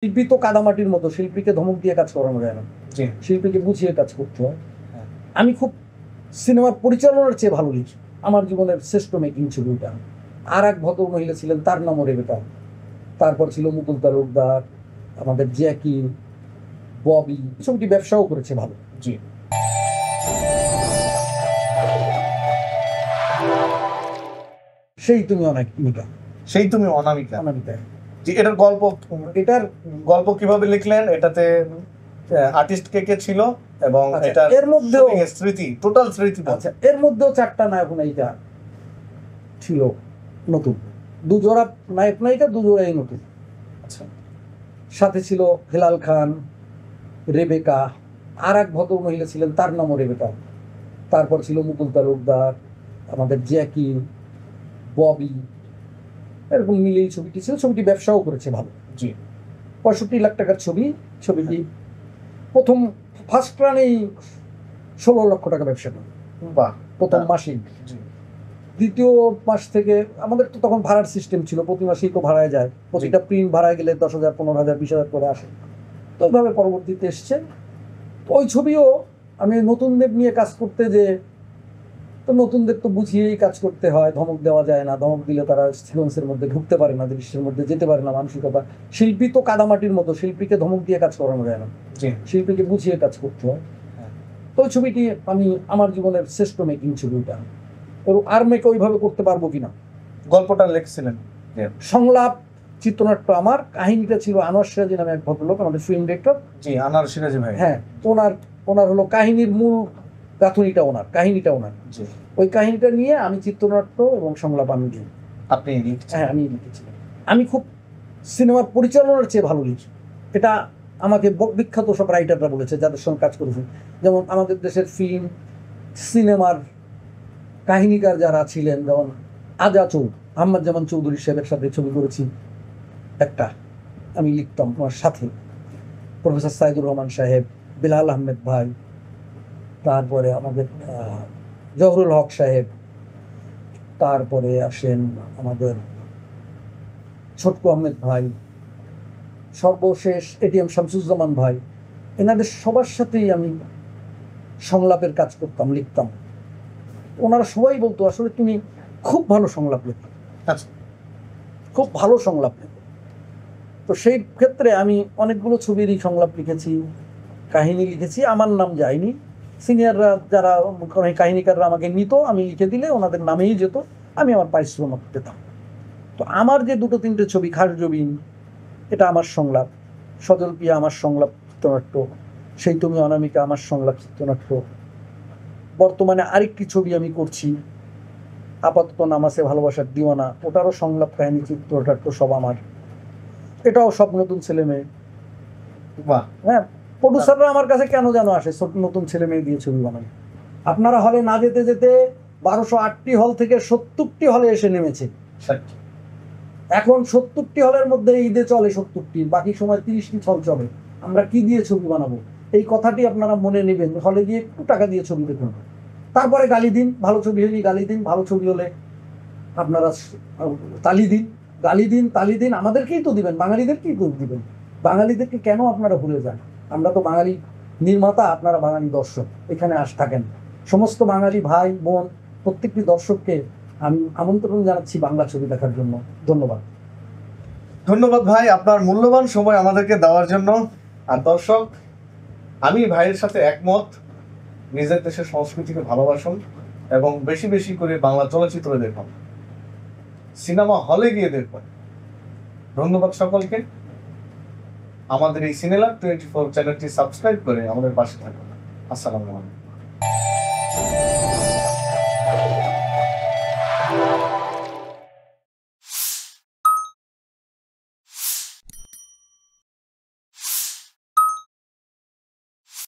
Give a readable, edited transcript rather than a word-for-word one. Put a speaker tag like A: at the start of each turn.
A: শিল্পী তো কাদামাটির মতো, শিল্পীকে ধমক দিয়ে কাজ করানো যায় না, শিল্পীকে বুঝিয়ে কাজ করতে হয়। আমি খুব সিনেমার পরিচালনার চেয়ে ভালো লিখি। আমার জীবনের শ্রেষ্ঠ মেকিং ছবি ওটা। আর এক ভদ্র মহিলা ছিলেন, তার নামও রেবেকা। তারপর ছিল মুকুল তালুকদার, আমাদের জ্যাকি, ববি। ছবিটি ব্যবসাও করেছে ভালো।
B: জি,
A: সেই তুমি অনামিকা।
B: সেই তুমি অনামিকা।
A: অনামিকা।
B: জি, এটার গল্প কিভাবে লিখলেন? এটাতে আর্টিস্ট কে কে ছিল এবং এটা
A: এর মধ্যেও
B: স্মৃতি, টোটাল স্মৃতি।
A: আচ্ছা, এর মধ্যেও 4টা নায়ক নায়িকা ছিল নতুন, দুজোড়া নায়ক নায়িকা, দুজোড়াই নতুন।
B: আচ্ছা,
A: সাথে ছিল হেলাল খান, রেবেকা, আর এক ভদ্র মহিলা ছিলেন, তার নামও রেবেকা। তারপর ছিল মুকুল তালুকদার, আমাদের জ্যাকি, ববি। এরকম মিলেই ছবিটি ছিল। ছবিটি ব্যবসাও করেছে ভালো।
B: জি,
A: 65 লাখ টাকার ছবি। ছবিটি প্রথম ফার্স্ট রানেই 16 লক্ষ টাকা ব্যবসা করে,
B: বাহ,
A: প্রথম মাসেই।
B: জি,
A: দ্বিতীয় মাস থেকে আমাদের তো তখন ভাড়ার সিস্টেম ছিল, প্রতি মাসেই তো ভাড়ায় যায়, প্রতিটা প্রিন্ট ভাড়ায় গেলে 10,000, 15,000, 20,000 করে আসে। তো ওইভাবে পরবর্তীতে এসছে। ওই ছবিও আমি নতুনদের নিয়ে কাজ করতে, যে তো নতুনদের তো বুঝিয়েই কাজ করতে হয়, ধমক দেওয়া যায় না। ধমক দিলে তারা সিকোয়েন্সের মধ্যে ঢুকতে পারে না, দৃশ্যের মধ্যে যেতে পারে না। মানসিকতা, শিল্পী তো কাদামাটির মতো, শিল্পীকে ধমক দিয়ে কাজ করানো যায় না, শিল্পীকে বুঝিয়ে কাজ করতে হয়। তো ওই ছবিটি আমি আমার জীবনের শ্রেষ্ঠ মেকিং ছবি ওটা। আর মেকে ওইভাবে করতে পারবো কিনা।
B: গল্পটা লিখছিলেন,
A: সংলাপ, চিত্রনাট্য আমার, কাহিনীটা ছিল আনোয়ার সিরাজি নামে এক ভদ্রলোক, আমাদের ফিল্ম ডিরেক্টর।
B: জি, আনোয়ার সিরাজি ভাই।
A: হ্যাঁ, ওনার হলো কাহিনীর মূল গাঁথুনিটা ওনার, কাহিনীটা ওনার।
B: জি,
A: ওই কাহিনীটা নিয়ে আমি চিত্রনাট্য এবং সংলাপ আমি দিই।
B: আপনি লিখছেন?
A: হ্যাঁ, আমি লিখেছিলাম। আমি খুব সিনেমার পরিচালনার চেয়ে ভালো লিখি। এটা আমাকে বিখ্যাত সব রাইটাররা বলেছে যাদের সঙ্গে কাজ করেছি। যেমন আমাদের দেশের ফিল্ম সিনেমার কাহিনীকার যারা ছিলেন, যেমন আহমদ জামান চৌধুরী সাহেবের সাথে ছবি করেছি একটা, আমি লিখতাম ওনার সাথে। প্রফেসর সাইদুর রহমান সাহেব, বেলাল আহমেদ ভাই, তারপরে আমাদের জহরুল হক সাহেব, তারপরে আসেন আমাদের ছোটকু আহমেদ ভাই, সর্বশেষ এটিএম শামসুজ্জামান ভাই। এনাদের সবার সাথেই আমি সংলাপের কাজ করতাম, লিখতাম। ওনারা সবাই বলতো, আসলে তুমি খুব ভালো সংলাপ লেখো, খুব ভালো সংলাপ লেখো। তো সেই ক্ষেত্রে আমি অনেকগুলো ছবিরই সংলাপ লিখেছি, কাহিনী লিখেছি। আমার নাম যায়নি, সিনিয়ররা যারা কাহিনীকাররা আমাকে নিত, আমি লিখে দিলে ওনাদের নামেই যেত, আমি আমার পারিশ্রমিক পেতাম। তো আমার যে 2-3টে ছবি, খাস জবিন, এটা আমার সংলাপ, সজল পিয়া আমার সংলাপ চিত্রনাট্য, সেই তুমি অনামিকা আমার সংলাপ চিত্রনাট্য। বর্তমানে আরেকটি ছবি আমি করছি, আপাতত নামাসে ভালোবাসার দিওয়ানা, ওটারও সংলাপ, কাহিনী, চিত্রনাট্য সব আমার। এটাও সব নতুন ছেলে মেয়ে। হ্যাঁ, প্রডিউসাররা আমার কাছে কেন যেন আসে, নতুন ছেলে মেয়ে দিয়ে ছবি বানাই। আপনারা হলে না যেতে যেতে 1208টি হল থেকে 70টি হলে এসে নেমেছে। এখন 70টি হলের মধ্যে ঈদে চলে 70টি, বাকি সময় 30টি হল চলে। আমরা কি দিয়ে ছবি বানাবো, এই কথাটি আপনারা মনে নেবেন। হলে গিয়ে একটু টাকা দিয়ে ছবি দেখুন, তারপরে গালি দিন। ভালো ছবি হলে গালি দিন, ভালো ছবি হলে আপনারা তালি দিন। গালি দিন, তালি দিন, আমাদেরকেই তো দিবেন, বাঙালিদেরকেই তো দিবেন। বাঙালিদেরকে কেন আপনারা ভুলে যান? আমরা তো বাঙালি নির্মাতা, আপনারা বাঙালি দর্শক। এখানে থাকেন সমস্ত বাঙালি ভাই বোন, প্রত্যেকটি দর্শককে আমি আমন্ত্রণ জানাচ্ছি বাংলা ছবি দেখার জন্য। ধন্যবাদ।
B: ধন্যবাদ ভাই, আপনার মূল্যবান সময় আমাদেরকে দেওয়ার জন্য। আর দর্শক, আমি ভাইয়ের সাথে একমত। নিজের দেশের সংস্কৃতিকে ভালোবাসুন এবং বেশি বেশি করে বাংলা চলচ্চিত্র দেখুন, সিনেমা হলে গিয়ে দেখুন। ধন্যবাদ সকলকে। আমাদের এই সিনেলাভ 24 চ্যানেলটি সাবস্ক্রাইব করে আমাদের পাশে থাকুন। আসসালামু আলাইকুম।